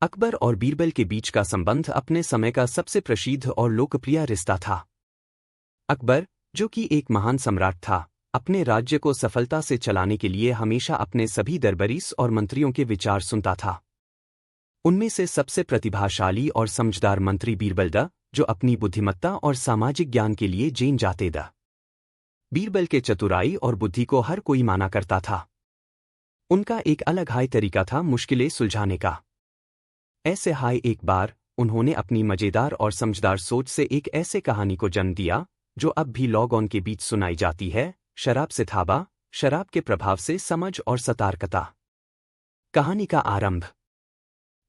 अकबर और बीरबल के बीच का संबंध अपने समय का सबसे प्रसिद्ध और लोकप्रिय रिश्ता था। अकबर, जो कि एक महान सम्राट था, अपने राज्य को सफलता से चलाने के लिए हमेशा अपने सभी दरबारीस और मंत्रियों के विचार सुनता था। उनमें से सबसे प्रतिभाशाली और समझदार मंत्री बीरबल था, जो अपनी बुद्धिमत्ता और सामाजिक ज्ञान के लिए जाने जाते थे। बीरबल के चतुराई और बुद्धि को हर कोई माना करता था। उनका एक अलग हाई तरीका था मुश्किलें सुलझाने का। ऐसे हाई एक बार उन्होंने अपनी मजेदार और समझदार सोच से एक ऐसे कहानी को जन्म दिया जो अब भी लोगों के बीच सुनाई जाती है, शराब से थाबा, शराब के प्रभाव से समझ और सतर्कता। कहानी का आरंभ।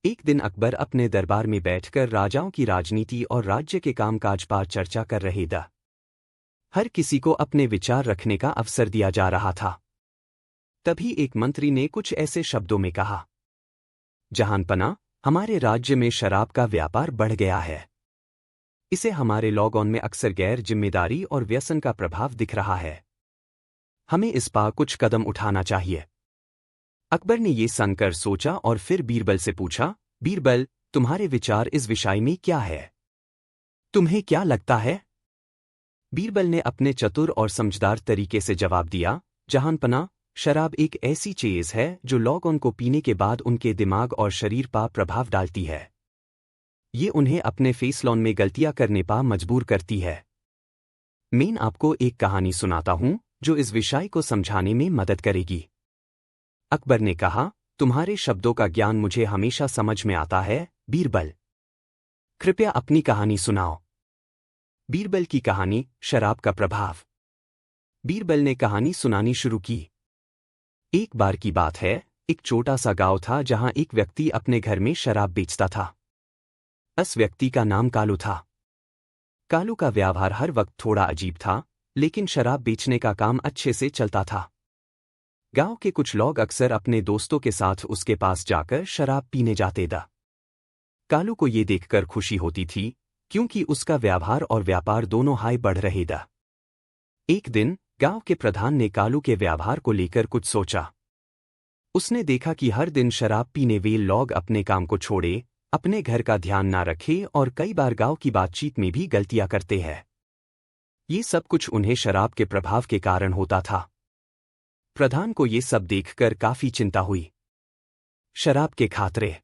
एक दिन अकबर अपने दरबार में बैठकर राजाओं की राजनीति और राज्य के कामकाज पर चर्चा कर रहे थे। हर किसी को अपने विचार रखने का अवसर दिया जा रहा था। तभी एक मंत्री ने कुछ ऐसे शब्दों में कहा, जहानपना, हमारे राज्य में शराब का व्यापार बढ़ गया है। इसे हमारे लोगों में अक्सर गैर जिम्मेदारी और व्यसन का प्रभाव दिख रहा है। हमें इस पर कुछ कदम उठाना चाहिए। अकबर ने ये सुनकर सोचा और फिर बीरबल से पूछा, बीरबल, तुम्हारे विचार इस विषय में क्या है? तुम्हें क्या लगता है? बीरबल ने अपने चतुर और समझदार तरीके से जवाब दिया, जहानपना, शराब एक ऐसी चीज है जो लोगों को पीने के बाद उनके दिमाग और शरीर पर प्रभाव डालती है। ये उन्हें अपने फैसलों में गलतियां करने पर मजबूर करती है। मैं आपको एक कहानी सुनाता हूं जो इस विषय को समझाने में मदद करेगी। अकबर ने कहा, तुम्हारे शब्दों का ज्ञान मुझे हमेशा समझ में आता है, बीरबल। कृपया अपनी कहानी सुनाओ। बीरबल की कहानी, शराब का प्रभाव। बीरबल ने कहानी सुनानी शुरू की। एक बार की बात है, एक छोटा सा गांव था जहां एक व्यक्ति अपने घर में शराब बेचता था। उस व्यक्ति का नाम कालू था। कालू का व्यवहार हर वक्त थोड़ा अजीब था, लेकिन शराब बेचने का काम अच्छे से चलता था। गांव के कुछ लोग अक्सर अपने दोस्तों के साथ उसके पास जाकर शराब पीने जाते थे। कालू को ये देखकर खुशी होती थी, क्योंकि उसका व्यवहार और व्यापार दोनों हाई बढ़ रहे थे। एक दिन गांव के प्रधान ने कालू के व्यवहार को लेकर कुछ सोचा। उसने देखा कि हर दिन शराब पीने वे लोग अपने काम को छोड़े, अपने घर का ध्यान ना रखे और कई बार गांव की बातचीत में भी गलतियां करते हैं। ये सब कुछ उन्हें शराब के प्रभाव के कारण होता था। प्रधान को ये सब देखकर काफी चिंता हुई। शराब के खतरे।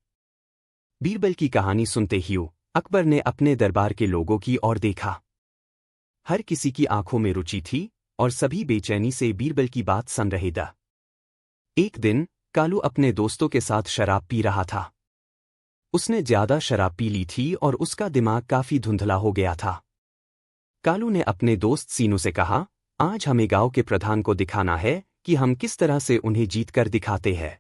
बीरबल की कहानी सुनते ही अकबर ने अपने दरबार के लोगों की ओर देखा। हर किसी की आंखों में रुचि थी और सभी बेचैनी से बीरबल की बात सुन रहे थे। एक दिन कालू अपने दोस्तों के साथ शराब पी रहा था। उसने ज्यादा शराब पी ली थी और उसका दिमाग काफी धुंधला हो गया था। कालू ने अपने दोस्त सीनू से कहा, आज हमें गांव के प्रधान को दिखाना है कि हम किस तरह से उन्हें जीत कर दिखाते हैं।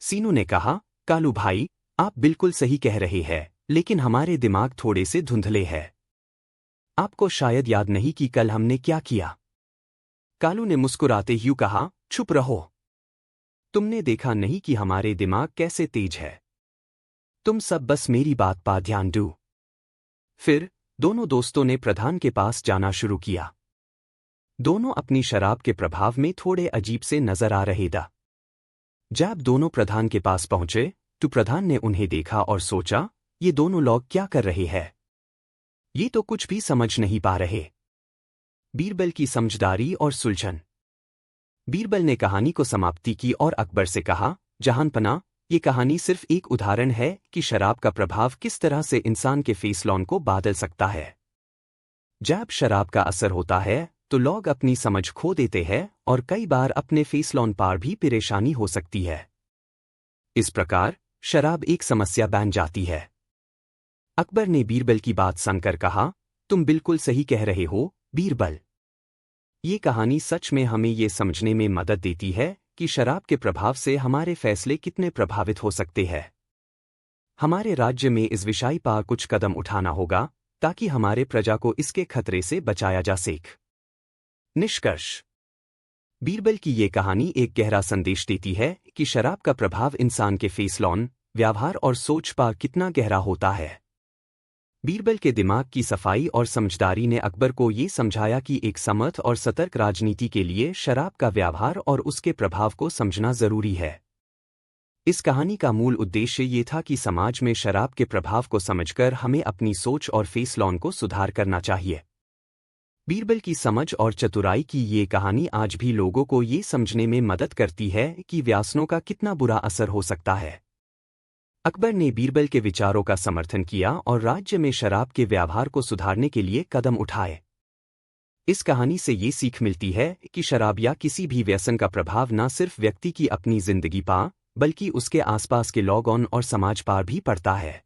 सीनू ने कहा, कालू भाई, आप बिल्कुल सही कह रहे हैं, लेकिन हमारे दिमाग थोड़े से धुंधले हैं। आपको शायद याद नहीं कि कल हमने क्या किया। कालू ने मुस्कुराते हुए कहा, चुप रहो। तुमने देखा नहीं कि हमारे दिमाग कैसे तेज है। तुम सब बस मेरी बात पर ध्यान दो। फिर दोनों दोस्तों ने प्रधान के पास जाना शुरू किया। दोनों अपनी शराब के प्रभाव में थोड़े अजीब से नजर आ रहे थे। जब दोनों प्रधान के पास पहुंचे तो प्रधान ने उन्हें देखा और सोचा, ये दोनों लोग क्या कर रहे हैं? ये तो कुछ भी समझ नहीं पा रहे। बीरबल की समझदारी और सुलझन। बीरबल ने कहानी को समाप्ति की और अकबर से कहा, जहानपना, ये कहानी सिर्फ एक उदाहरण है कि शराब का प्रभाव किस तरह से इंसान के फैसलों को बदल सकता है। जब शराब का असर होता है तो लोग अपनी समझ खो देते हैं और कई बार अपने फैसलों पर भी परेशानी हो सकती है। इस प्रकार शराब एक समस्या बन जाती है। अकबर ने बीरबल की बात सुनकर कहा, तुम बिल्कुल सही कह रहे हो, बीरबल। ये कहानी सच में हमें ये समझने में मदद देती है कि शराब के प्रभाव से हमारे फैसले कितने प्रभावित हो सकते हैं। हमारे राज्य में इस विषय पर कुछ कदम उठाना होगा ताकि हमारे प्रजा को इसके खतरे से बचाया जा सके। निष्कर्ष। बीरबल की ये कहानी एक गहरा संदेश देती है कि शराब का प्रभाव इंसान के फैसलों, व्यवहार और सोच पर कितना गहरा होता है। बीरबल के दिमाग की सफाई और समझदारी ने अकबर को ये समझाया कि एक समर्थ और सतर्क राजनीति के लिए शराब का व्यवहार और उसके प्रभाव को समझना जरूरी है। इस कहानी का मूल उद्देश्य ये था कि समाज में शराब के प्रभाव को समझकर हमें अपनी सोच और फैसलों को सुधार करना चाहिए। बीरबल की समझ और चतुराई की ये कहानी आज भी लोगों को ये समझने में मदद करती है कि व्यसनों का कितना बुरा असर हो सकता है। अकबर ने बीरबल के विचारों का समर्थन किया और राज्य में शराब के व्यवहार को सुधारने के लिए कदम उठाए। इस कहानी से ये सीख मिलती है कि शराब या किसी भी व्यसन का प्रभाव न सिर्फ व्यक्ति की अपनी जिंदगी पर बल्कि उसके आसपास के लोगों और समाज पर भी पड़ता है।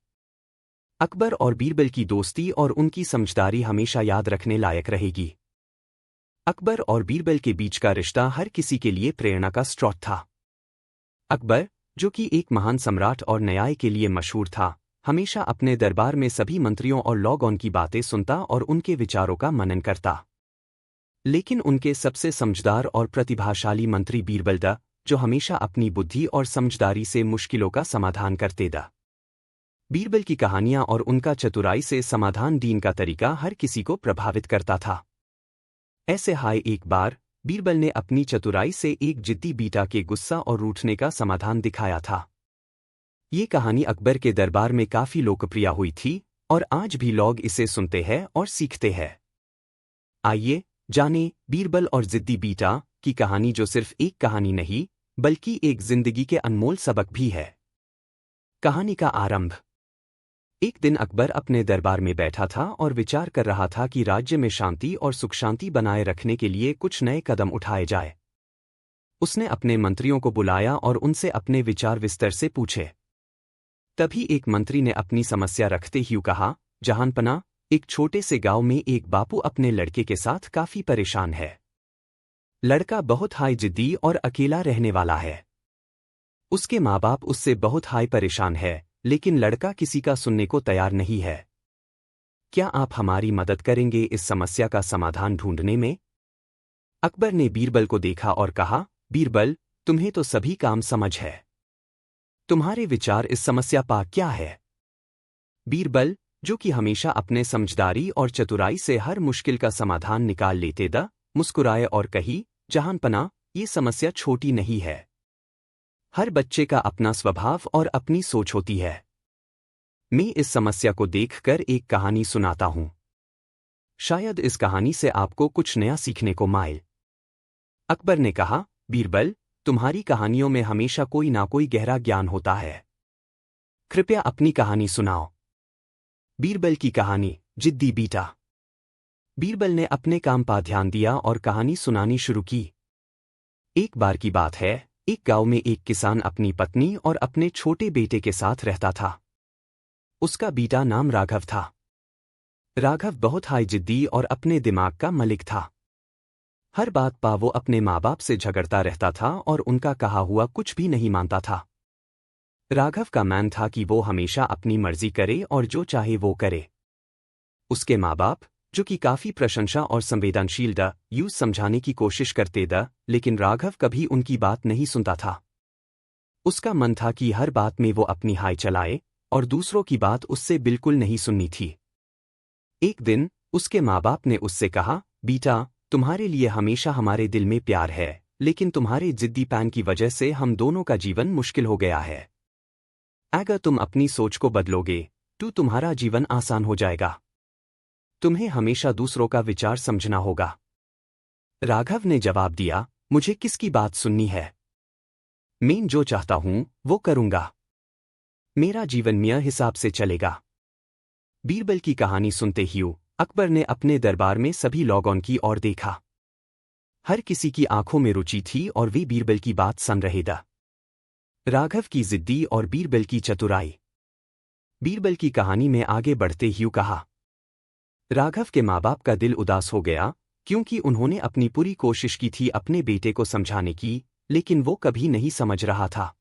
अकबर और बीरबल की दोस्ती और उनकी समझदारी हमेशा याद रखने लायक रहेगी। अकबर और बीरबल के बीच का रिश्ता हर किसी के लिए प्रेरणा का स्रोत था। अकबर, जो कि एक महान सम्राट और न्याय के लिए मशहूर था, हमेशा अपने दरबार में सभी मंत्रियों और लोगों की बातें सुनता और उनके विचारों का मनन करता। लेकिन उनके सबसे समझदार और प्रतिभाशाली मंत्री बीरबल दा, जो हमेशा अपनी बुद्धि और समझदारी से मुश्किलों का समाधान करते दा। बीरबल की कहानियां और उनका चतुराई से समाधान दीन का तरीका हर किसी को प्रभावित करता था। ऐसे हाय एक बार बीरबल ने अपनी चतुराई से एक जिद्दी बीटा के गुस्सा और रूठने का समाधान दिखाया था। ये कहानी अकबर के दरबार में काफी लोकप्रिय हुई थी और आज भी लोग इसे सुनते हैं और सीखते हैं। आइए जाने बीरबल और जिद्दी बीटा की कहानी, जो सिर्फ एक कहानी नहीं बल्कि एक जिंदगी के अनमोल सबक भी है। कहानी का आरंभ। एक दिन अकबर अपने दरबार में बैठा था और विचार कर रहा था कि राज्य में शांति और सुख शांति बनाए रखने के लिए कुछ नए कदम उठाए जाए। उसने अपने मंत्रियों को बुलाया और उनसे अपने विचार विस्तार से पूछे। तभी एक मंत्री ने अपनी समस्या रखते हुए कहा, जहानपना, एक छोटे से गांव में एक बापू अपने लड़के के साथ काफी परेशान है। लड़का बहुत हाई जिद्दी और अकेला रहने वाला है। उसके माँ बाप उससे बहुत हाई परेशान है, लेकिन लड़का किसी का सुनने को तैयार नहीं है। क्या आप हमारी मदद करेंगे इस समस्या का समाधान ढूंढने में? अकबर ने बीरबल को देखा और कहा, बीरबल, तुम्हें तो सभी काम समझ है। तुम्हारे विचार इस समस्या पर क्या है? बीरबल, जो कि हमेशा अपने समझदारी और चतुराई से हर मुश्किल का समाधान निकाल लेते दा, मुस्कुराए और कही, जहानपना, ये समस्या छोटी नहीं है। हर बच्चे का अपना स्वभाव और अपनी सोच होती है। मैं इस समस्या को देखकर एक कहानी सुनाता हूं। शायद इस कहानी से आपको कुछ नया सीखने को मिले। अकबर ने कहा, बीरबल, तुम्हारी कहानियों में हमेशा कोई ना कोई गहरा ज्ञान होता है। कृपया अपनी कहानी सुनाओ। बीरबल की कहानी, जिद्दी बीटा। बीरबल ने अपने काम पर ध्यान दिया और कहानी सुनानी शुरू की। एक बार की बात है, एक गांव में एक किसान अपनी पत्नी और अपने छोटे बेटे के साथ रहता था। उसका बेटा नाम राघव था। राघव बहुत हाई जिद्दी और अपने दिमाग का मलिक था। हर बात पर वो अपने माँ बाप से झगड़ता रहता था और उनका कहा हुआ कुछ भी नहीं मानता था। राघव का मान था कि वो हमेशा अपनी मर्जी करे और जो चाहे वो करे। उसके माँ बाप, जो कि काफी प्रशंसा और संवेदनशील दा, यूं समझाने की कोशिश करते दा, लेकिन राघव कभी उनकी बात नहीं सुनता था। उसका मन था कि हर बात में वो अपनी हाय चलाए और दूसरों की बात उससे बिल्कुल नहीं सुननी थी। एक दिन उसके माँ बाप ने उससे कहा, बेटा, तुम्हारे लिए हमेशा हमारे दिल में प्यार है, लेकिन तुम्हारे जिद्दीपन की वजह से हम दोनों का जीवन मुश्किल हो गया है। अगर तुम अपनी सोच को बदलोगे तो तुम्हारा जीवन आसान हो जाएगा। तुम्हें हमेशा दूसरों का विचार समझना होगा। राघव ने जवाब दिया, मुझे किसकी बात सुननी है? मैं जो चाहता हूं वो करूंगा। मेरा जीवन मेरे हिसाब से चलेगा। बीरबल की कहानी सुनते ही अकबर ने अपने दरबार में सभी लोगों की ओर देखा। हर किसी की आंखों में रुचि थी और वे बीरबल की बात सुन रहे थे। राघव की जिद्दी और बीरबल की चतुराई। बीरबल की कहानी में आगे बढ़ते ही कहा, राघव के माँ बाप का दिल उदास हो गया क्योंकि उन्होंने अपनी पूरी कोशिश की थी अपने बेटे को समझाने की, लेकिन वो कभी नहीं समझ रहा था।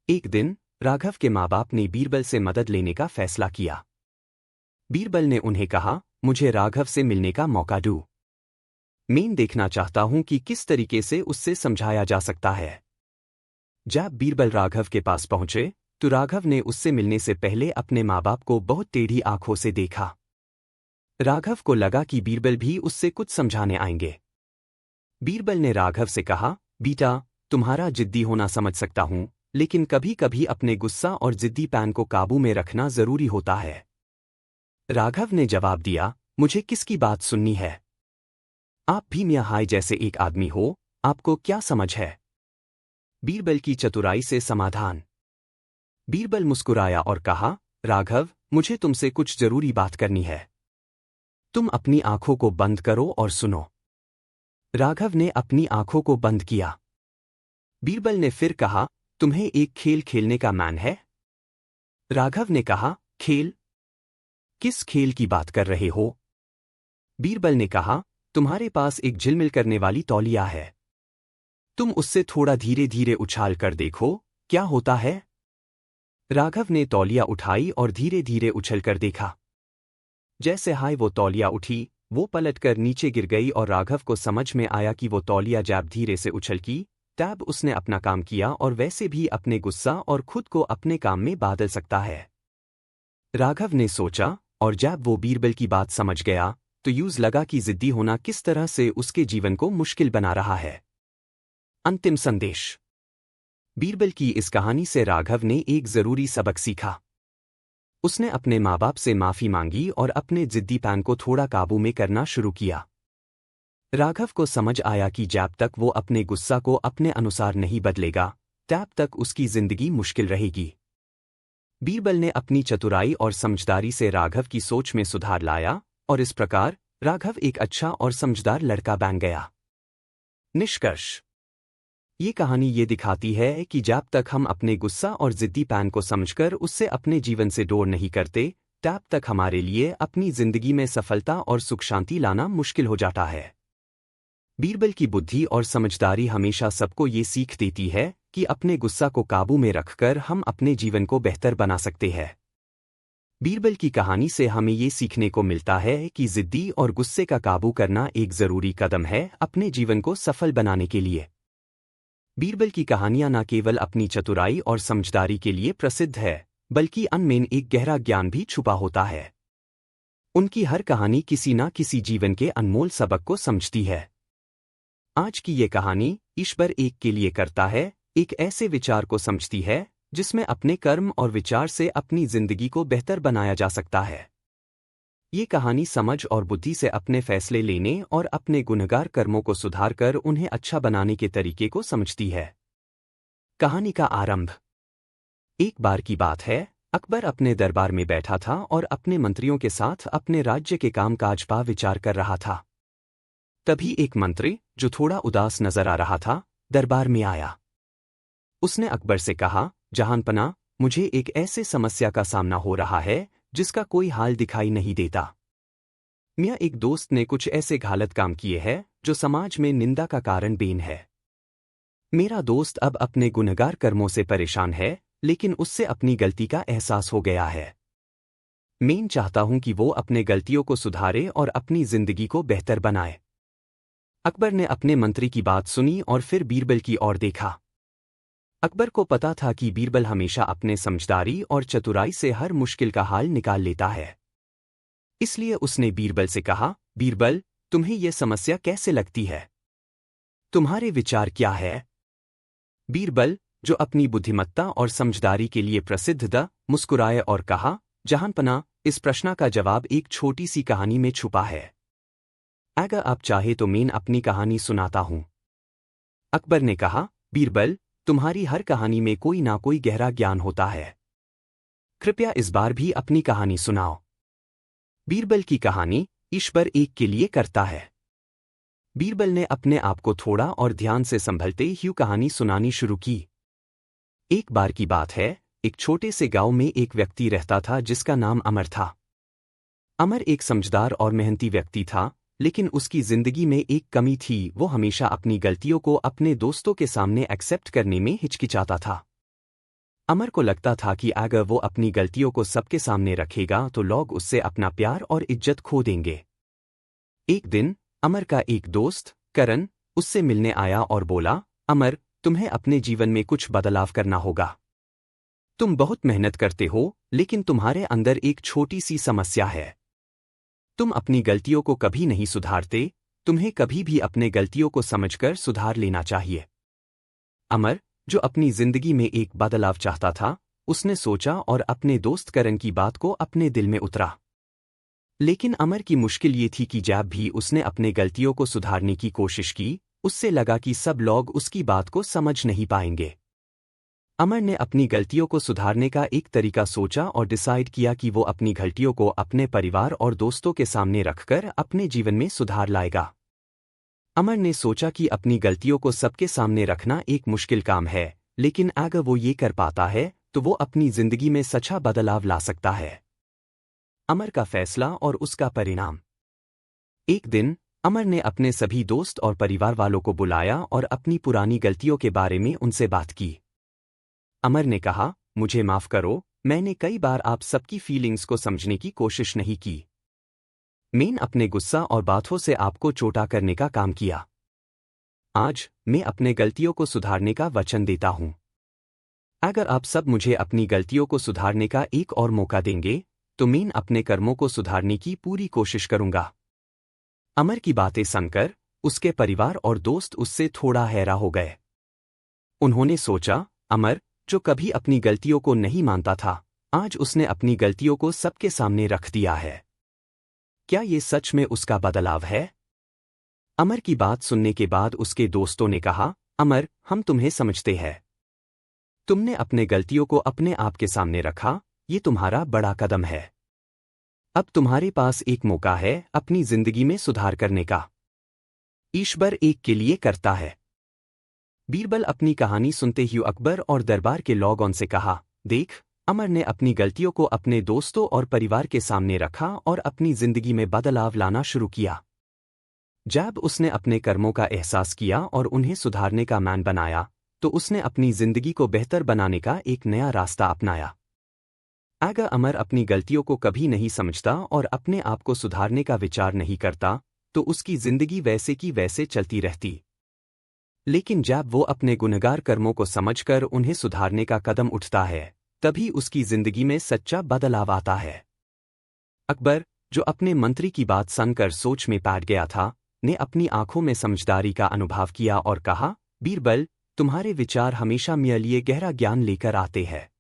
एक दिन राघव के माँ बाप ने बीरबल से मदद लेने का फैसला किया। बीरबल ने उन्हें कहा, मुझे राघव से मिलने का मौका दो। मैं देखना चाहता हूं कि किस तरीके से उससे समझाया जा सकता है। जब बीरबल राघव के पास पहुंचे तो राघव ने उससे मिलने से पहले अपने माँ बाप को बहुत टेढ़ी आंखों से देखा। राघव को लगा कि बीरबल भी उससे कुछ समझाने आएंगे। बीरबल ने राघव से कहा, बेटा, तुम्हारा जिद्दी होना समझ सकता हूं, लेकिन कभी कभी अपने गुस्सा और जिद्दीपन को काबू में रखना जरूरी होता है। राघव ने जवाब दिया, मुझे किसकी बात सुननी है? आप भी मियां हाय जैसे एक आदमी हो, आपको क्या समझ है? बीरबल की चतुराई से समाधान। बीरबल मुस्कुराया और कहा, राघव, मुझे तुमसे कुछ जरूरी बात करनी है। तुम अपनी आंखों को बंद करो और सुनो। राघव ने अपनी आंखों को बंद किया। बीरबल ने फिर कहा, तुम्हें एक खेल खेलने का मन है? राघव ने कहा, खेल? किस खेल की बात कर रहे हो? बीरबल ने कहा, तुम्हारे पास एक झिलमिल करने वाली तौलिया है। तुम उससे थोड़ा धीरे धीरे उछाल कर देखो, क्या होता है? राघव ने तौलिया उठाई और धीरे धीरे उछलकर देखा। जैसे हाय वो तौलिया उठी, वो पलटकर नीचे गिर गई और राघव को समझ में आया कि वो तौलिया जैब धीरे से उछल की, तब उसने अपना काम किया और वैसे भी अपने गुस्सा और खुद को अपने काम में बदल सकता है। राघव ने सोचा, और जब वो बीरबल की बात समझ गया तो यूज लगा कि जिद्दी होना किस तरह से उसके जीवन को मुश्किल बना रहा है। अंतिम संदेश। बीरबल की इस कहानी से राघव ने एक जरूरी सबक सीखा। उसने अपने माँ बाप से माफी मांगी और अपने जिद्दीपन को थोड़ा काबू में करना शुरू किया। राघव को समझ आया कि जब तक वो अपने गुस्सा को अपने अनुसार नहीं बदलेगा, तब तक उसकी जिंदगी मुश्किल रहेगी। बीरबल ने अपनी चतुराई और समझदारी से राघव की सोच में सुधार लाया और इस प्रकार राघव एक अच्छा और समझदार लड़का बन गया। निष्कर्ष। ये कहानी ये दिखाती है कि जब तक हम अपने गुस्सा और जिद्दीपन को समझकर उससे अपने जीवन से दूर नहीं करते, तब तक हमारे लिए अपनी जिंदगी में सफलता और सुख शांति लाना मुश्किल हो जाता है। बीरबल की बुद्धि और समझदारी हमेशा सबको ये सीख देती है कि अपने गुस्सा को काबू में रखकर हम अपने जीवन को बेहतर बना सकते हैं। बीरबल की कहानी से हमें ये सीखने को मिलता है कि जिद्दी और गुस्से का काबू करना एक जरूरी कदम है अपने जीवन को सफल बनाने के लिए। बीरबल की कहानियां न केवल अपनी चतुराई और समझदारी के लिए प्रसिद्ध है, बल्कि उनमें एक गहरा ज्ञान भी छुपा होता है। उनकी हर कहानी किसी न किसी जीवन के अनमोल सबक को समझती है। आज की ये कहानी ईश्वर एक के लिए करता है एक ऐसे विचार को समझती है जिसमें अपने कर्म और विचार से अपनी जिंदगी को बेहतर बनाया जा सकता है। ये कहानी समझ और बुद्धि से अपने फैसले लेने और अपने गुनहगार कर्मों को सुधार कर उन्हें अच्छा बनाने के तरीके को समझती है। कहानी का आरंभ। एक बार की बात है, अकबर अपने दरबार में बैठा था और अपने मंत्रियों के साथ अपने राज्य के कामकाज पर विचार कर रहा था। तभी एक मंत्री, जो थोड़ा उदास नजर आ रहा था, दरबार में आया। उसने अकबर से कहा, जहांपना, मुझे एक ऐसे समस्या का सामना हो रहा है जिसका कोई हाल दिखाई नहीं देता। मियां, एक दोस्त ने कुछ ऐसे गलत काम किए हैं जो समाज में निंदा का कारण बन है। मेरा दोस्त अब अपने गुनहगार कर्मों से परेशान है, लेकिन उससे अपनी गलती का एहसास हो गया है। मैं चाहता हूं कि वो अपने गलतियों को सुधारे और अपनी जिंदगी को बेहतर बनाए। अकबर ने अपने मंत्री की बात सुनी और फिर बीरबल की ओर देखा। अकबर को पता था कि बीरबल हमेशा अपने समझदारी और चतुराई से हर मुश्किल का हाल निकाल लेता है। इसलिए उसने बीरबल से कहा, बीरबल, तुम्हें यह समस्या कैसे लगती है? तुम्हारे विचार क्या है? बीरबल, जो अपनी बुद्धिमत्ता और समझदारी के लिए प्रसिद्ध था, मुस्कुराए और कहा, जहांपना, इस प्रश्न का जवाब एक छोटी सी कहानी में छुपा है। अगर आप चाहे तो मैं अपनी कहानी सुनाता हूं। अकबर ने कहा, बीरबल, तुम्हारी हर कहानी में कोई ना कोई गहरा ज्ञान होता है। कृपया इस बार भी अपनी कहानी सुनाओ। बीरबल की कहानी ईश्वर एक के लिए करता है। बीरबल ने अपने आप को थोड़ा और ध्यान से संभलते हुए कहानी सुनानी शुरू की। एक बार की बात है, एक छोटे से गांव में एक व्यक्ति रहता था जिसका नाम अमर था। अमर एक समझदार और मेहनती व्यक्ति था, लेकिन उसकी जिंदगी में एक कमी थी, वो हमेशा अपनी गलतियों को अपने दोस्तों के सामने एक्सेप्ट करने में हिचकिचाता था। अमर को लगता था कि अगर वो अपनी गलतियों को सबके सामने रखेगा तो लोग उससे अपना प्यार और इज्जत खो देंगे। एक दिन अमर का एक दोस्त करण उससे मिलने आया और बोला, अमर, तुम्हें अपने जीवन में कुछ बदलाव करना होगा। तुम बहुत मेहनत करते हो, लेकिन तुम्हारे अंदर एक छोटी सी समस्या है। तुम अपनी गलतियों को कभी नहीं सुधारते, तुम्हें कभी भी अपने गलतियों को समझकर सुधार लेना चाहिए। अमर, जो अपनी जिंदगी में एक बदलाव चाहता था, उसने सोचा और अपने दोस्त करण की बात को अपने दिल में उतरा। लेकिन अमर की मुश्किल ये थी कि जब भी उसने अपने गलतियों को सुधारने की कोशिश की, उससे लगा कि सब लोग उसकी बात को समझ नहीं पाएंगे। अमर ने अपनी गलतियों को सुधारने का एक तरीका सोचा और डिसाइड किया कि वो अपनी गलतियों को अपने परिवार और दोस्तों के सामने रखकर अपने जीवन में सुधार लाएगा। अमर ने सोचा कि अपनी गलतियों को सबके सामने रखना एक मुश्किल काम है, लेकिन अगर वो ये कर पाता है तो वो अपनी जिंदगी में सच्चा बदलाव ला सकता है। अमर का फैसला और उसका परिणाम। एक दिन अमर ने अपने सभी दोस्त और परिवार वालों को बुलाया और अपनी पुरानी गलतियों के बारे में उनसे बात की। अमर ने कहा, मुझे माफ करो, मैंने कई बार आप सबकी फीलिंग्स को समझने की कोशिश नहीं की। मैंने अपने गुस्सा और बातों से आपको चोटा करने का काम किया। आज मैं अपने गलतियों को सुधारने का वचन देता हूं। अगर आप सब मुझे अपनी गलतियों को सुधारने का एक और मौका देंगे तो मैं अपने कर्मों को सुधारने की पूरी कोशिश करूंगा। अमर की बातें सुनकर उसके परिवार और दोस्त उससे थोड़ा हैरान हो गए। उन्होंने सोचा, अमर, जो कभी अपनी गलतियों को नहीं मानता था, आज उसने अपनी गलतियों को सबके सामने रख दिया है। क्या ये सच में उसका बदलाव है? अमर की बात सुनने के बाद उसके दोस्तों ने कहा, अमर, हम तुम्हें समझते हैं। तुमने अपने गलतियों को अपने आप के सामने रखा, ये तुम्हारा बड़ा कदम है। अब तुम्हारे पास एक मौका है अपनी जिंदगी में सुधार करने का। ईश्वर एक के लिए करता है। बीरबल अपनी कहानी सुनते ही अकबर और दरबार के लोगों से कहा, देख, अमर ने अपनी गलतियों को अपने दोस्तों और परिवार के सामने रखा और अपनी जिंदगी में बदलाव लाना शुरू किया। जब उसने अपने कर्मों का एहसास किया और उन्हें सुधारने का मैन बनाया, तो उसने अपनी जिंदगी को बेहतर बनाने का एक नया रास्ता अपनाया। अगर अमर अपनी गलतियों को कभी नहीं समझता और अपने आप को सुधारने का विचार नहीं करता, तो उसकी जिंदगी वैसे की वैसे चलती रहती। लेकिन जब वो अपने गुनहगार कर्मों को समझकर उन्हें सुधारने का कदम उठता है, तभी उसकी जिंदगी में सच्चा बदलाव आता है। अकबर, जो अपने मंत्री की बात सुनकर सोच में पड़ गया था, ने अपनी आंखों में समझदारी का अनुभव किया और कहा, बीरबल, तुम्हारे विचार हमेशा मेरे लिए गहरा ज्ञान लेकर आते हैं।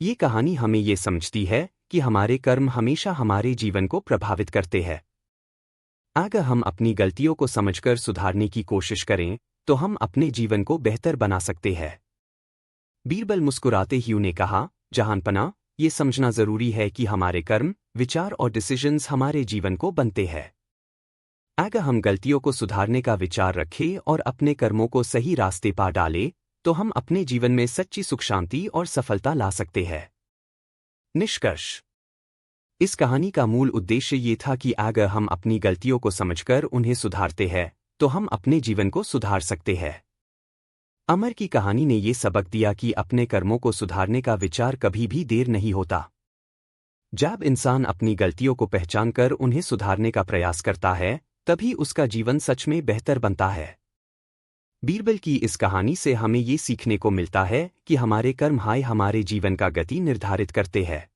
ये कहानी हमें ये समझती है कि हमारे कर्म हमेशा हमारे जीवन को प्रभावित करते हैं। अगर हम अपनी गलतियों को समझकर सुधारने की कोशिश करें, तो हम अपने जीवन को बेहतर बना सकते हैं। बीरबल मुस्कुराते ही उन्हें कहा, जहांपना, ये समझना जरूरी है कि हमारे कर्म, विचार और डिसीजंस हमारे जीवन को बनते हैं। अगर हम गलतियों को सुधारने का विचार रखें और अपने कर्मों को सही रास्ते पर डालें, तो हम अपने जीवन में सच्ची सुख शांति और सफलता ला सकते हैं। निष्कर्ष। इस कहानी का मूल उद्देश्य ये था कि अगर हम अपनी गलतियों को समझकर उन्हें सुधारते हैं, तो हम अपने जीवन को सुधार सकते हैं। अमर की कहानी ने ये सबक दिया कि अपने कर्मों को सुधारने का विचार कभी भी देर नहीं होता। जब इंसान अपनी गलतियों को पहचानकर उन्हें सुधारने का प्रयास करता है, तभी उसका जीवन सच में बेहतर बनता है। बीरबल की इस कहानी से हमें ये सीखने को मिलता है कि हमारे कर्म हमारे जीवन का गति निर्धारित करते हैं।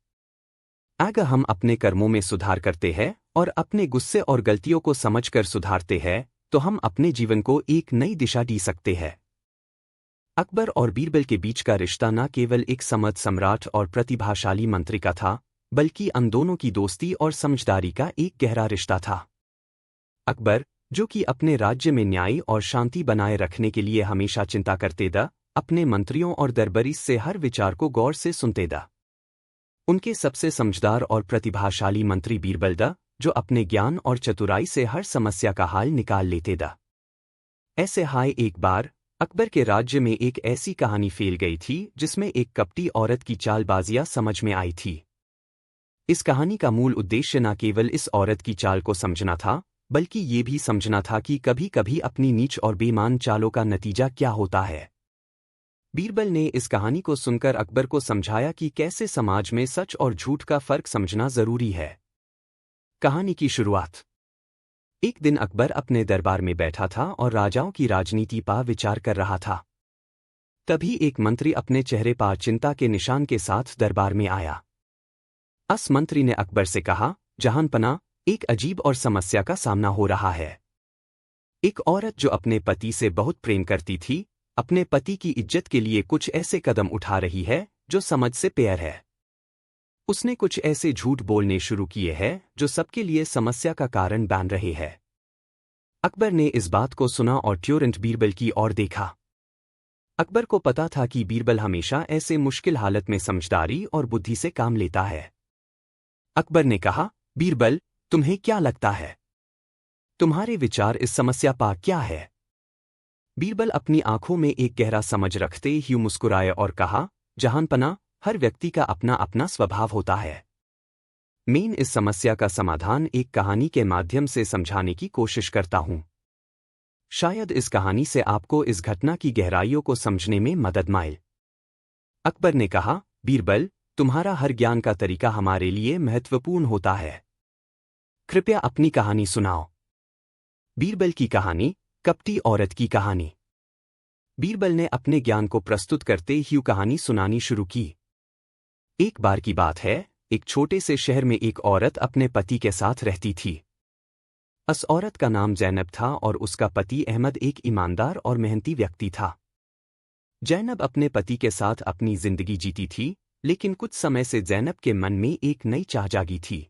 अगर हम अपने कर्मों में सुधार करते हैं और अपने गुस्से और गलतियों को समझकर सुधारते हैं, तो हम अपने जीवन को एक नई दिशा दे सकते हैं। अकबर और बीरबल के बीच का रिश्ता न केवल एक समर्थ सम्राट और प्रतिभाशाली मंत्री का था, बल्कि उन दोनों की दोस्ती और समझदारी का एक गहरा रिश्ता था। अकबर, जो कि अपने राज्य में न्याय और शांति बनाए रखने के लिए हमेशा चिंता करते था, अपने मंत्रियों और दरबारी से हर विचार को गौर से सुनते था। उनके सबसे समझदार और प्रतिभाशाली मंत्री बीरबल था, जो अपने ज्ञान और चतुराई से हर समस्या का हल निकाल लेते था। ऐसे एक बार अकबर के राज्य में एक ऐसी कहानी फैल गई थी जिसमें एक कपटी औरत की चालबाजियां समझ में आई थी। इस कहानी का मूल उद्देश्य न केवल इस औरत की चाल को समझना था, बल्कि ये भी समझना था कि कभी कभी अपनी नीच और बेईमान चालों का नतीजा क्या होता है। बीरबल ने इस कहानी को सुनकर अकबर को समझाया कि कैसे समाज में सच और झूठ का फर्क समझना जरूरी है। कहानी की शुरुआत। एक दिन अकबर अपने दरबार में बैठा था और राजाओं की राजनीति पर विचार कर रहा था। तभी एक मंत्री अपने चेहरे पर चिंता के निशान के साथ दरबार में आया। उस मंत्री ने अकबर से कहा, जहांपना, एक अजीब और समस्या का सामना हो रहा है। एक औरत जो अपने पति से बहुत प्रेम करती थी, अपने पति की इज्जत के लिए कुछ ऐसे कदम उठा रही है जो समझ से पेयर है। उसने कुछ ऐसे झूठ बोलने शुरू किए हैं जो सबके लिए समस्या का कारण बन रहे हैं। अकबर ने इस बात को सुना और तुरंत बीरबल की ओर देखा। अकबर को पता था कि बीरबल हमेशा ऐसे मुश्किल हालत में समझदारी और बुद्धि से काम लेता है। अकबर ने कहा, बीरबल, तुम्हें क्या लगता है? तुम्हारे विचार इस समस्या पर क्या है? बीरबल अपनी आंखों में एक गहरा समझ रखते ही मुस्कुराए और कहा, जहांपना, हर व्यक्ति का अपना अपना स्वभाव होता है। मैं इस समस्या का समाधान एक कहानी के माध्यम से समझाने की कोशिश करता हूं। शायद इस कहानी से आपको इस घटना की गहराइयों को समझने में मदद मिले। अकबर ने कहा, बीरबल, तुम्हारा हर ज्ञान का तरीका हमारे लिए महत्वपूर्ण होता है। कृपया अपनी कहानी सुनाओ। बीरबल की कहानी, कपटी औरत की कहानी। बीरबल ने अपने ज्ञान को प्रस्तुत करते ही कहानी सुनानी शुरू की। एक बार की बात है, एक छोटे से शहर में एक औरत अपने पति के साथ रहती थी। उस औरत का नाम जैनब था और उसका पति अहमद एक ईमानदार और मेहनती व्यक्ति था। जैनब अपने पति के साथ अपनी जिंदगी जीती थी, लेकिन कुछ समय से जैनब के मन में एक नई चाह जागी थी।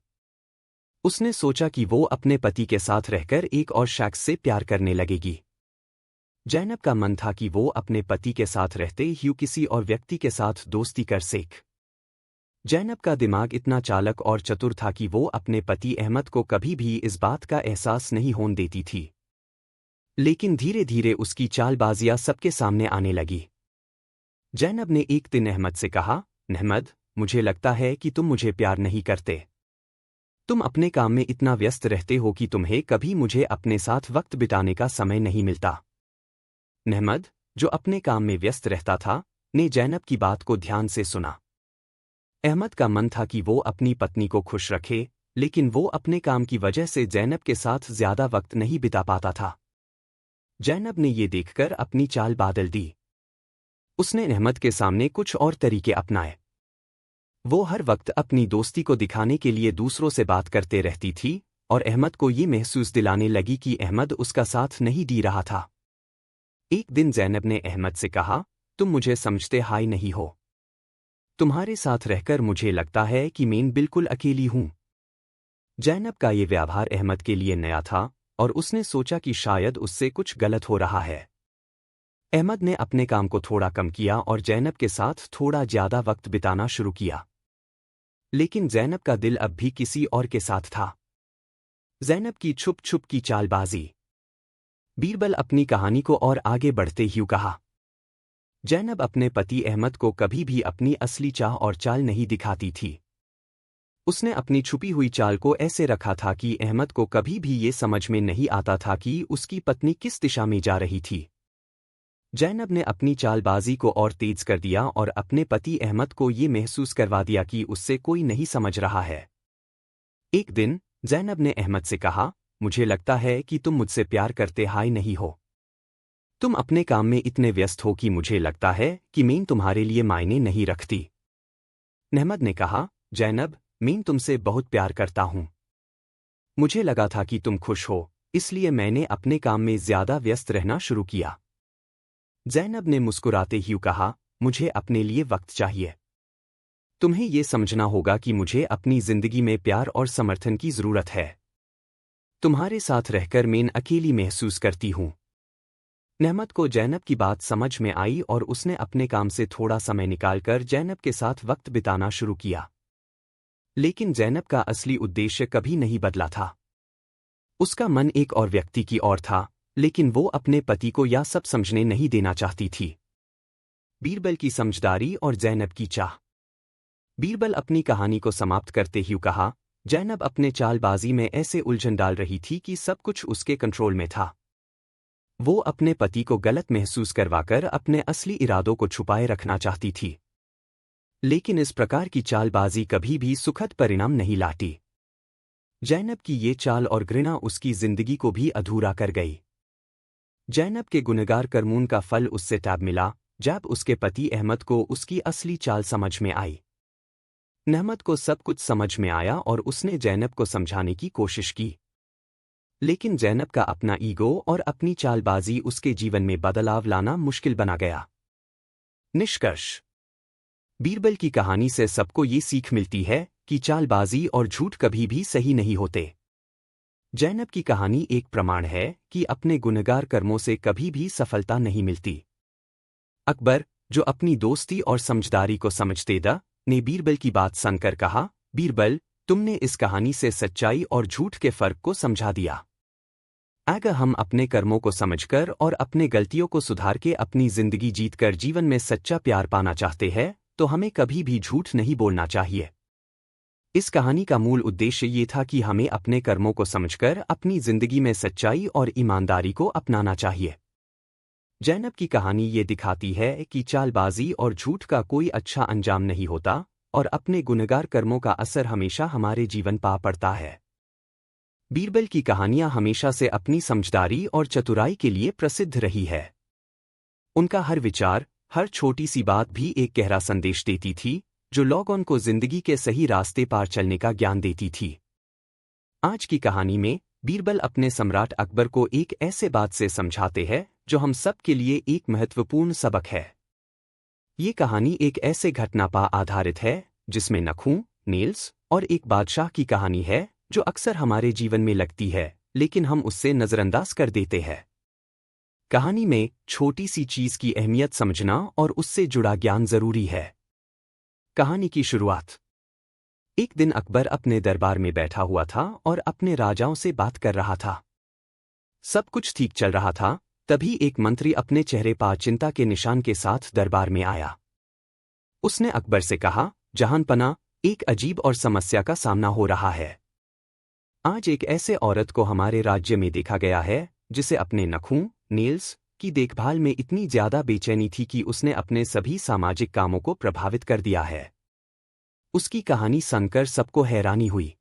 उसने सोचा कि वो अपने पति के साथ रहकर एक और शख्स से प्यार करने लगेगी। जैनब का मन था कि वो अपने पति के साथ रहते ही किसी और व्यक्ति के साथ दोस्ती कर सके। जैनब का दिमाग इतना चालाक और चतुर था कि वो अपने पति अहमद को कभी भी इस बात का एहसास नहीं होने देती थी। लेकिन धीरे धीरे उसकी चालबाजियां सबके सामने आने लगी। जैनब ने एक दिन अहमद से कहा, अहमद, मुझे लगता है कि तुम मुझे प्यार नहीं करते। तुम अपने काम में इतना व्यस्त रहते हो कि तुम्हें कभी मुझे अपने साथ वक्त बिताने का समय नहीं मिलता। अहमद, जो अपने काम में व्यस्त रहता था, ने जैनब की बात को ध्यान से सुना। अहमद का मन था कि वो अपनी पत्नी को खुश रखे, लेकिन वो अपने काम की वजह से जैनब के साथ ज्यादा वक्त नहीं बिता पाता था। जैनब ने ये देखकर अपनी चाल बदल दी। उसने अहमद के सामने कुछ और तरीके अपनाए। वो हर वक्त अपनी दोस्ती को दिखाने के लिए दूसरों से बात करते रहती थी और अहमद को ये महसूस दिलाने लगी कि अहमद उसका साथ नहीं दे रहा था। एक दिन जैनब ने अहमद से कहा, तुम मुझे समझते हाय नहीं हो। तुम्हारे साथ रहकर मुझे लगता है कि मैं बिल्कुल अकेली हूं। जैनब का ये व्यवहार अहमद के लिए नया था और उसने सोचा कि शायद उससे कुछ गलत हो रहा है। अहमद ने अपने काम को थोड़ा कम किया और जैनब के साथ थोड़ा ज्यादा वक्त बिताना शुरू किया। लेकिन जैनब का दिल अब भी किसी और के साथ था। जैनब की छुप छुप की चालबाजी। बीरबल अपनी कहानी को और आगे बढ़ते ही कहा, जैनब अपने पति अहमद को कभी भी अपनी असली चाह और चाल नहीं दिखाती थी। उसने अपनी छुपी हुई चाल को ऐसे रखा था कि अहमद को कभी भी ये समझ में नहीं आता था कि उसकी पत्नी किस दिशा में जा रही थी। जैनब ने अपनी चालबाजी को और तेज कर दिया और अपने पति अहमद को ये महसूस करवा दिया कि उससे कोई नहीं समझ रहा है। एक दिन जैनब ने अहमद से कहा, मुझे लगता है कि तुम मुझसे प्यार करते हाय नहीं हो। तुम अपने काम में इतने व्यस्त हो कि मुझे लगता है कि मैं तुम्हारे लिए मायने नहीं रखती। अहमद ने कहा, जैनब, मैं तुमसे बहुत प्यार करता हूं। मुझे लगा था कि तुम खुश हो, इसलिए मैंने अपने काम में ज्यादा व्यस्त रहना शुरू किया। जैनब ने मुस्कुराते ही कहा, मुझे अपने लिए वक्त चाहिए। तुम्हें यह समझना होगा कि मुझे अपनी जिंदगी में प्यार और समर्थन की जरूरत है। तुम्हारे साथ रहकर मैं अकेली महसूस करती हूं। अहमद को जैनब की बात समझ में आई और उसने अपने काम से थोड़ा समय निकालकर जैनब के साथ वक्त बिताना शुरू किया। लेकिन जैनब का असली उद्देश्य कभी नहीं बदला था। उसका मन एक और व्यक्ति की ओर था, लेकिन वो अपने पति को यह सब समझने नहीं देना चाहती थी। बीरबल की समझदारी और जैनब की चाह। बीरबल अपनी कहानी को समाप्त करते ही कहा, जैनब अपने चालबाजी में ऐसे उलझन डाल रही थी कि सब कुछ उसके कंट्रोल में था। वो अपने पति को गलत महसूस करवाकर अपने असली इरादों को छुपाए रखना चाहती थी। लेकिन इस प्रकार की चालबाजी कभी भी सुखद परिणाम नहीं लाती। जैनब की ये चाल और घृणा उसकी जिंदगी को भी अधूरा कर गई। जैनब के गुनहगार करमून का फल उससे तब मिला जब उसके पति अहमद को उसकी असली चाल समझ में आई। अहमद को सब कुछ समझ में आया और उसने जैनब को समझाने की कोशिश की। लेकिन ज़ैनब का अपना ईगो और अपनी चालबाजी उसके जीवन में बदलाव लाना मुश्किल बना गया। निष्कर्ष: बीरबल की कहानी से सबको ये सीख मिलती है कि चालबाजी और झूठ कभी भी सही नहीं होते। ज़ैनब की कहानी एक प्रमाण है कि अपने गुनहगार कर्मों से कभी भी सफलता नहीं मिलती। अकबर, जो अपनी दोस्ती और समझदारी को समझते थे, ने बीरबल की बात सुनकर कहा, बीरबल, तुमने इस कहानी से सच्चाई और झूठ के फर्क को समझा दिया। अगर हम अपने कर्मों को समझकर और अपने गलतियों को सुधार के अपनी जिंदगी जीतकर जीवन में सच्चा प्यार पाना चाहते हैं, तो हमें कभी भी झूठ नहीं बोलना चाहिए। इस कहानी का मूल उद्देश्य ये था कि हमें अपने कर्मों को समझकर अपनी जिंदगी में सच्चाई और ईमानदारी को अपनाना चाहिए। ज़ैनब की कहानी ये दिखाती है कि चालबाजी और झूठ का कोई अच्छा अंजाम नहीं होता और अपने गुनहगार कर्मों का असर हमेशा हमारे जीवन पर पड़ता है। बीरबल की कहानियां हमेशा से अपनी समझदारी और चतुराई के लिए प्रसिद्ध रही है। उनका हर विचार, हर छोटी सी बात भी एक गहरा संदेश देती थी, जो लोगों को जिंदगी के सही रास्ते पार चलने का ज्ञान देती थी। आज की कहानी में बीरबल अपने सम्राट अकबर को एक ऐसे बात से समझाते हैं जो हम सब के लिए एक महत्वपूर्ण सबक है। ये कहानी एक ऐसे घटना पर आधारित है जिसमें नखूं, नेल्स और एक बादशाह की कहानी है, जो अक्सर हमारे जीवन में लगती है, लेकिन हम उससे नजरअंदाज कर देते हैं। कहानी में छोटी सी चीज की अहमियत समझना और उससे जुड़ा ज्ञान जरूरी है। कहानी की शुरुआत: एक दिन अकबर अपने दरबार में बैठा हुआ था और अपने राजाओं से बात कर रहा था। सब कुछ ठीक चल रहा था, तभी एक मंत्री अपने चेहरे पर चिंता के निशान के साथ दरबार में आया। उसने अकबर से कहा, जहांपना, एक अजीब और समस्या का सामना हो रहा है। आज एक ऐसे औरत को हमारे राज्य में देखा गया है जिसे अपने नखूं, नेल्स की देखभाल में इतनी ज्यादा बेचैनी थी कि उसने अपने सभी सामाजिक कामों को प्रभावित कर दिया है। उसकी कहानी सुनकर सबको हैरानी हुई।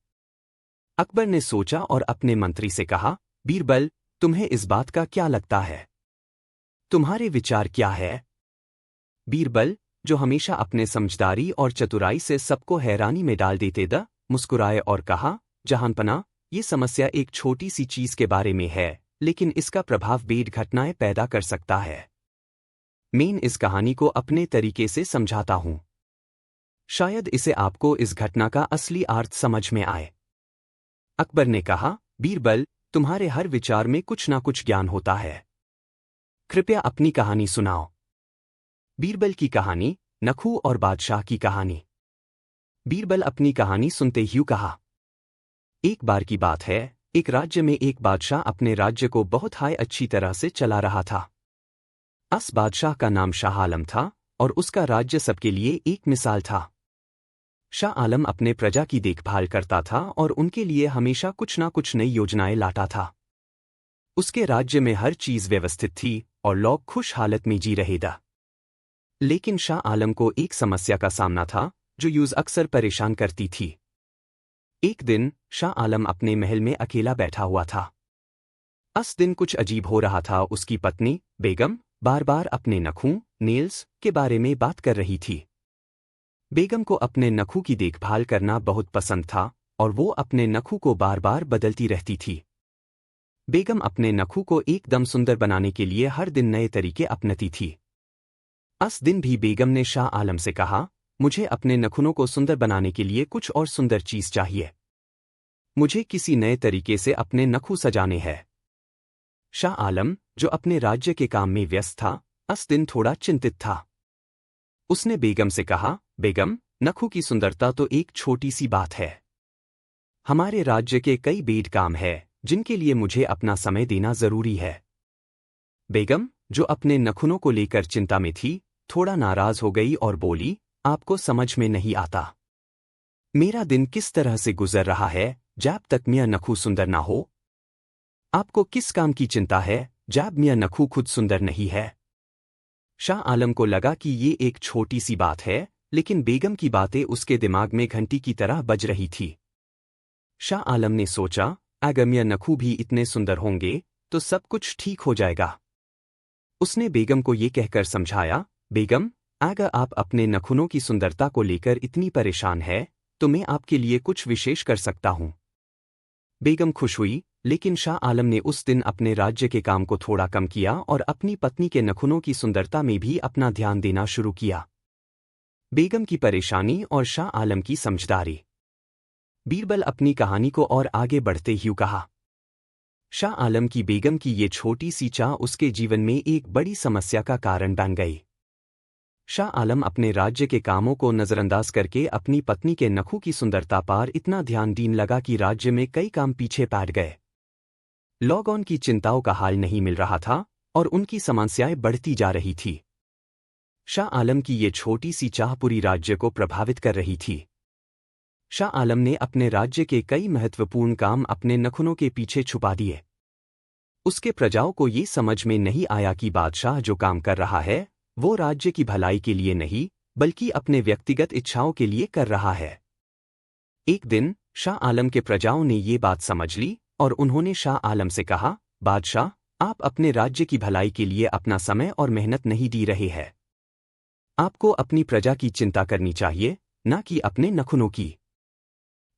अकबर ने सोचा और अपने मंत्री से कहा, बीरबल, तुम्हें इस बात का क्या लगता है? तुम्हारे विचार क्या है? बीरबल, जो हमेशा अपने समझदारी और चतुराई से सबको हैरानी में डाल देते थे, मुस्कुराए और कहा, जहांपना, ये समस्या एक छोटी सी चीज के बारे में है, लेकिन इसका प्रभाव बड़ी घटनाएं पैदा कर सकता है। मैं इस कहानी को अपने तरीके से समझाता हूं। शायद इसे आपको इस घटना का असली अर्थ समझ में आए। अकबर ने कहा, बीरबल, तुम्हारे हर विचार में कुछ ना कुछ ज्ञान होता है। कृपया अपनी कहानी सुनाओ। बीरबल की कहानी, नखूं और बादशाह की कहानी। बीरबल अपनी कहानी सुनते ही कहा, एक बार की बात है, एक राज्य में एक बादशाह अपने राज्य को बहुत अच्छी तरह से चला रहा था। उस बादशाह का नाम शाह आलम था और उसका राज्य सबके लिए एक मिसाल था। शाह आलम अपने प्रजा की देखभाल करता था और उनके लिए हमेशा कुछ ना कुछ नई योजनाएं लाता था। उसके राज्य में हर चीज व्यवस्थित थी और लोग खुश हालत में जी रहे थे। लेकिन शाह आलम को एक समस्या का सामना था जो यूज अक्सर परेशान करती थी। एक दिन शाह आलम अपने महल में अकेला बैठा हुआ था। उस दिन कुछ अजीब हो रहा था। उसकी पत्नी बेगम बार बार अपने नखूं, नेल्स के बारे में बात कर रही थी। बेगम को अपने नखूं की देखभाल करना बहुत पसंद था और वो अपने नखूं को बार बार बदलती रहती थी। बेगम अपने नखूं को एकदम सुंदर बनाने के लिए हर दिन नए तरीके अपनाती थी। उस दिन भी बेगम ने शाह आलम से कहा, मुझे अपने नखूनों को सुंदर बनाने के लिए कुछ और सुंदर चीज चाहिए। मुझे किसी नए तरीके से अपने नखूं सजाने हैं। शाह आलम, जो अपने राज्य के काम में व्यस्त था, उस दिन थोड़ा चिंतित था। उसने बेगम से कहा, बेगम, नखूं की सुंदरता तो एक छोटी सी बात है। हमारे राज्य के कई बेड काम हैं जिनके लिए मुझे अपना समय देना जरूरी है। बेगम, जो अपने नखूनों को लेकर चिंता में थी, थोड़ा नाराज हो गई और बोली, आपको समझ में नहीं आता। मेरा दिन किस तरह से गुजर रहा है जब तक मेरा नखूं सुंदर ना हो। आपको किस काम की चिंता है जब मेरा नखूं खुद सुंदर नहीं है। शाह आलम को लगा कि ये एक छोटी सी बात है, लेकिन बेगम की बातें उसके दिमाग में घंटी की तरह बज रही थी। शाह आलम ने सोचा, अगर मेरा नखूं भी इतने सुंदर होंगे तो सब कुछ ठीक हो जाएगा। उसने बेगम को ये कहकर समझाया, बेगम, अगर आप अपने नखूनों की सुंदरता को लेकर इतनी परेशान है तो मैं आपके लिए कुछ विशेष कर सकता हूं। बेगम खुश हुई लेकिन शाह आलम ने उस दिन अपने राज्य के काम को थोड़ा कम किया और अपनी पत्नी के नखूनों की सुंदरता में भी अपना ध्यान देना शुरू किया। बेगम की परेशानी और शाह आलम की समझदारी। बीरबल अपनी कहानी को और आगे बढ़ते हुए कहा, शाह आलम की बेगम की ये छोटी सी चाह उसके जीवन में एक बड़ी समस्या का कारण बन गई। शाह आलम अपने राज्य के कामों को नजरअंदाज करके अपनी पत्नी के नखों की सुंदरता पर इतना ध्यान देने लगा कि राज्य में कई काम पीछे पड़ गए। लोगों की चिंताओं का हाल नहीं मिल रहा था और उनकी समस्याएं बढ़ती जा रही थी। शाह आलम की ये छोटी सी चाह पूरी राज्य को प्रभावित कर रही थी। शाह आलम ने अपने राज्य के कई महत्वपूर्ण काम अपने नखूनों के पीछे छुपा दिए। उसके प्रजाओं को ये समझ में नहीं आया कि बादशाह जो काम कर रहा है वो राज्य की भलाई के लिए नहीं बल्कि अपने व्यक्तिगत इच्छाओं के लिए कर रहा है। एक दिन शाह आलम के प्रजाओं ने ये बात समझ ली और उन्होंने शाह आलम से कहा, बादशाह, आप अपने राज्य की भलाई के लिए अपना समय और मेहनत नहीं दी रहे हैं। आपको अपनी प्रजा की चिंता करनी चाहिए, न कि अपने नखूनों की।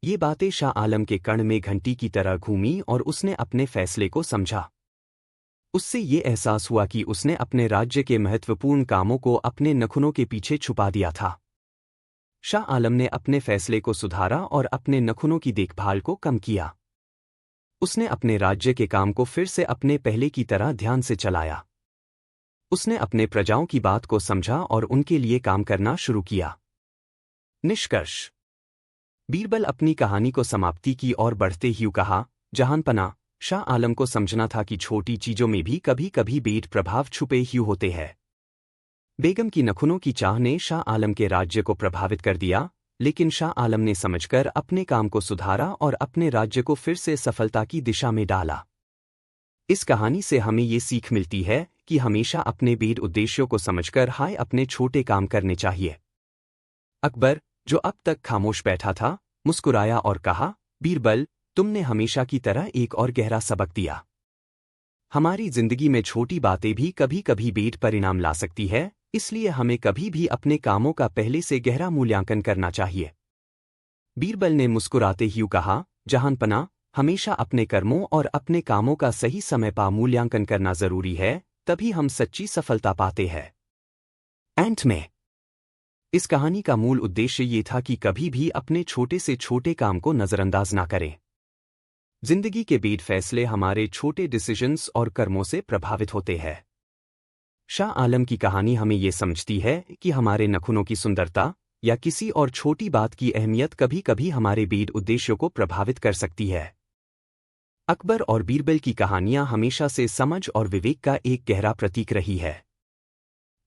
ये बातें शाह आलम के कर्ण में घंटी की तरह घूमी और उसने अपने फैसले को समझा। उससे ये एहसास हुआ कि उसने अपने राज्य के महत्वपूर्ण कामों को अपने नखूनों के पीछे छुपा दिया था। शाह आलम ने अपने फैसले को सुधारा और अपने नखूनों की देखभाल को कम किया। उसने अपने राज्य के काम को फिर से अपने पहले की तरह ध्यान से चलाया। उसने अपने प्रजाओं की बात को समझा और उनके लिए काम करना शुरू किया। निष्कर्ष। बीरबल अपनी कहानी को समाप्ति की ओर बढ़ते हुए कहा, जहांपना, शाह आलम को समझना था कि छोटी चीजों में भी कभी कभी बेड प्रभाव छुपे हुए होते हैं। बेगम की नखूनों की चाह ने शाह आलम के राज्य को प्रभावित कर दिया, लेकिन शाह आलम ने समझकर अपने काम को सुधारा और अपने राज्य को फिर से सफलता की दिशा में डाला। इस कहानी से हमें ये सीख मिलती है कि हमेशा अपने बेड उद्देश्यों को समझकर अपने छोटे काम करने चाहिए। अकबर, जो अब तक खामोश बैठा था, मुस्कुराया और कहा, बीरबल, तुमने हमेशा की तरह एक और गहरा सबक दिया। हमारी जिंदगी में छोटी बातें भी कभी कभी बेड परिणाम ला सकती है, इसलिए हमें कभी भी अपने कामों का पहले से गहरा मूल्यांकन करना चाहिए। बीरबल ने मुस्कुराते हुए कहा, जहांपना, हमेशा अपने कर्मों और अपने कामों का सही समय पर मूल्यांकन करना जरूरी है, तभी हम सच्ची सफलता पाते हैं। अंत में इस कहानी का मूल उद्देश्य ये था कि कभी भी अपने छोटे से छोटे काम को नजरअंदाज ना करें। जिंदगी के बेड फैसले हमारे छोटे डिसीजंस और कर्मों से प्रभावित होते हैं। शाह आलम की कहानी हमें ये समझती है कि हमारे नखूनों की सुंदरता या किसी और छोटी बात की अहमियत कभी कभी हमारे बेड उद्देश्यों को प्रभावित कर सकती है। अकबर और बीरबल की कहानियां हमेशा से समझ और विवेक का एक गहरा प्रतीक रही है।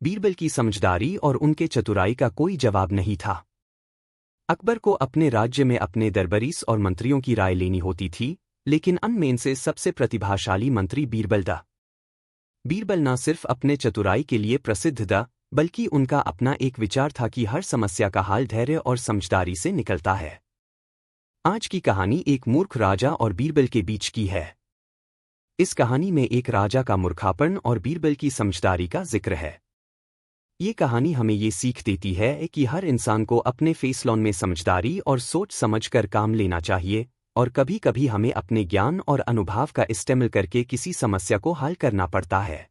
बीरबल की समझदारी और उनके चतुराई का कोई जवाब नहीं था। अकबर को अपने राज्य में अपने दरबारीस और मंत्रियों की राय लेनी होती थी, लेकिन उनमें से सबसे प्रतिभाशाली मंत्री बीरबल था। बीरबल न सिर्फ अपने चतुराई के लिए प्रसिद्ध था, बल्कि उनका अपना एक विचार था कि हर समस्या का हल धैर्य और समझदारी से निकलता है। आज की कहानी एक मूर्ख राजा और बीरबल के बीच की है। इस कहानी में एक राजा का मूर्खापन और बीरबल की समझदारी का जिक्र है। ये कहानी हमें ये सीख देती है कि हर इंसान को अपने फैसलों में समझदारी और सोच समझकर काम लेना चाहिए, और कभी कभी हमें अपने ज्ञान और अनुभव का इस्तेमाल करके किसी समस्या को हल करना पड़ता है।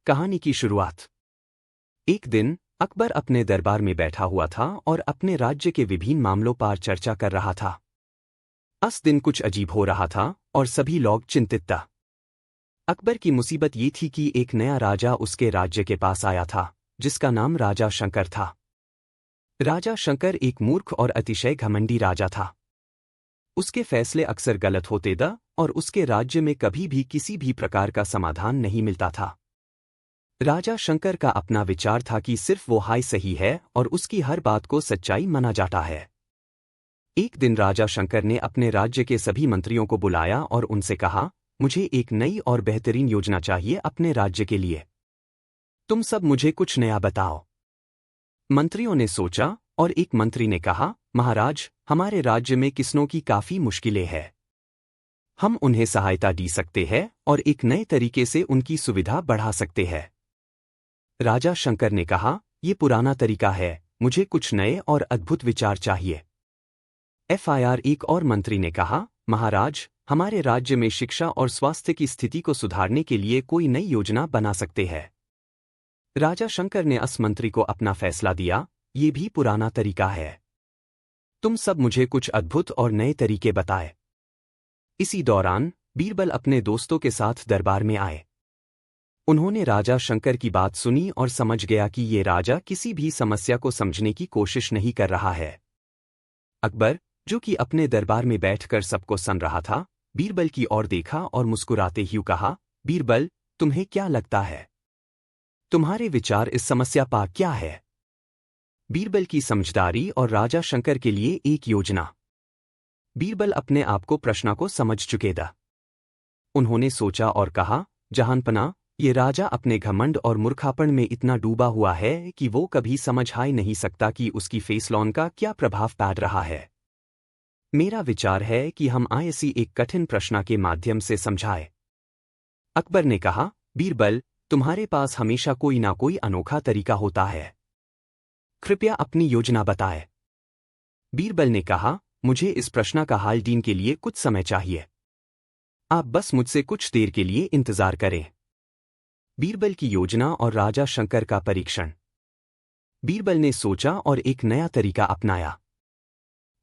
कहानी की शुरुआत। एक दिन अकबर अपने दरबार में बैठा हुआ था और अपने राज्य के विभिन्न मामलों पर चर्चा कर रहा था। उस दिन कुछ अजीब हो रहा था और सभी लोग चिंतित थे। अकबर की मुसीबत ये थी कि एक नया राजा उसके राज्य के पास आया था, जिसका नाम राजा शंकर था। राजा शंकर एक मूर्ख और अतिशय घमंडी राजा था। उसके फैसले अक्सर गलत होते थे और उसके राज्य में कभी भी किसी भी प्रकार का समाधान नहीं मिलता था। राजा शंकर का अपना विचार था कि सिर्फ वो हाय सही है और उसकी हर बात को सच्चाई माना जाता है। एक दिन राजा शंकर ने अपने राज्य के सभी मंत्रियों को बुलाया और उनसे कहा, मुझे एक नई और बेहतरीन योजना चाहिए अपने राज्य के लिए। तुम सब मुझे कुछ नया बताओ। मंत्रियों ने सोचा और एक मंत्री ने कहा, महाराज, हमारे राज्य में किसानों की काफी मुश्किलें हैं। हम उन्हें सहायता दी सकते हैं और एक नए तरीके से उनकी सुविधा बढ़ा सकते हैं। राजा शंकर ने कहा, यह पुराना तरीका है, मुझे कुछ नए और अद्भुत विचार चाहिए। फिर एक और मंत्री ने कहा, महाराज, हमारे राज्य में शिक्षा और स्वास्थ्य की स्थिति को सुधारने के लिए कोई नई योजना बना सकते हैं। राजा शंकर ने उस मंत्री को अपना फैसला दिया, ये भी पुराना तरीका है। तुम सब मुझे कुछ अद्भुत और नए तरीके बताए। इसी दौरान बीरबल अपने दोस्तों के साथ दरबार में आए। उन्होंने राजा शंकर की बात सुनी और समझ गया कि ये राजा किसी भी समस्या को समझने की कोशिश नहीं कर रहा है। अकबर, जो कि अपने दरबार में बैठकर सबको सुन रहा था, बीरबल की ओर देखा और मुस्कुराते हुए कहा, बीरबल, तुम्हें क्या लगता है? तुम्हारे विचार इस समस्या पर क्या है? बीरबल की समझदारी और राजा शंकर के लिए एक योजना। बीरबल अपने आप को प्रश्न को समझ चुके था। उन्होंने सोचा और कहा, जहांपना, ये राजा अपने घमंड और मूर्खापन में इतना डूबा हुआ है कि वो कभी समझ ही नहीं सकता कि उसकी फैसलों का क्या प्रभाव पड़ रहा है। मेरा विचार है कि हम ऐसी एक कठिन प्रश्न के माध्यम से समझाएं। अकबर ने कहा, बीरबल, तुम्हारे पास हमेशा कोई ना कोई अनोखा तरीका होता है। कृपया अपनी योजना बताएं। बीरबल ने कहा, मुझे इस प्रश्न का हल देने के लिए कुछ समय चाहिए। आप बस मुझसे कुछ देर के लिए इंतजार करें। बीरबल की योजना और राजा शंकर का परीक्षण। बीरबल ने सोचा और एक नया तरीका अपनाया।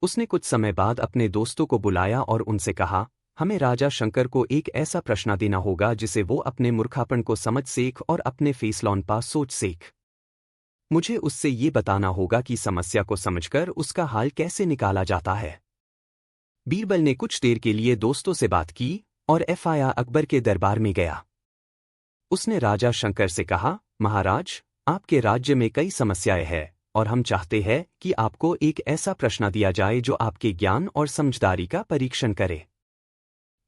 उसने कुछ समय बाद अपने दोस्तों को बुलाया और उनसे कहा, हमें राजा शंकर को एक ऐसा प्रश्न देना होगा जिसे वो अपने मूर्खापन को समझ सीख और अपने फैसलों पर सोच सीख। मुझे उससे ये बताना होगा कि समस्या को समझकर उसका हल कैसे निकाला जाता है। बीरबल ने कुछ देर के लिए दोस्तों से बात की और फिर अकबर के दरबार में गया। उसने राजा शंकर से कहा, महाराज, आपके राज्य में कई समस्याएं हैं और हम चाहते हैं कि आपको एक ऐसा प्रश्न दिया जाए जो आपके ज्ञान और समझदारी का परीक्षण करे।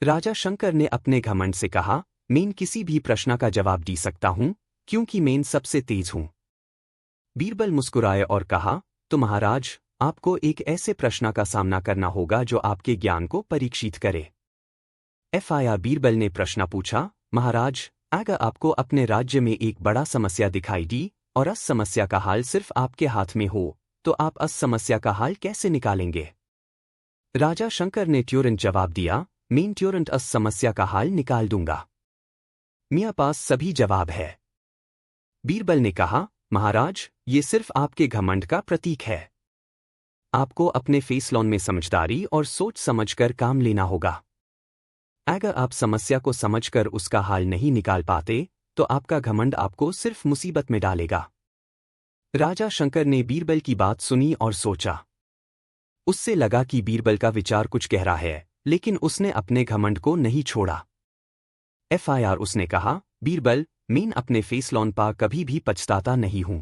राजा शंकर ने अपने घमंड से कहा, मैं किसी भी प्रश्न का जवाब दे सकता हूं क्योंकि मैं सबसे तेज हूं। बीरबल मुस्कुराए और कहा, तो महाराज, आपको एक ऐसे प्रश्न का सामना करना होगा जो आपके ज्ञान को परीक्षित करे। फिर बीरबल ने प्रश्न पूछा, महाराज, अगर आपको अपने राज्य में एक बड़ा समस्या दिखाई दी और उस समस्या का हल सिर्फ आपके हाथ में हो, तो आप उस समस्या का हल कैसे निकालेंगे? राजा शंकर ने तुरंत जवाब दिया, मैं तुरंत उस समस्या का हल निकाल दूंगा। मेरे पास सभी जवाब है। बीरबल ने कहा, महाराज, ये सिर्फ आपके घमंड का प्रतीक है। आपको अपने फैसलों में समझदारी और सोच समझकर काम लेना होगा। अगर आप समस्या को समझकर उसका हल नहीं निकाल पाते, तो आपका घमंड आपको सिर्फ मुसीबत में डालेगा। राजा शंकर ने बीरबल की बात सुनी और सोचा। उससे लगा कि बीरबल का विचार कुछ गहरा है, लेकिन उसने अपने घमंड को नहीं छोड़ा। फिर उसने कहा, बीरबल, मैं अपने फैसलों पर कभी भी पछताता नहीं हूं।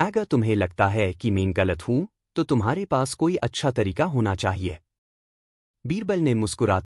अगर तुम्हें लगता है कि मैं गलत हूं, तो तुम्हारे पास कोई अच्छा तरीका होना चाहिए। बीरबल ने मुस्कुराते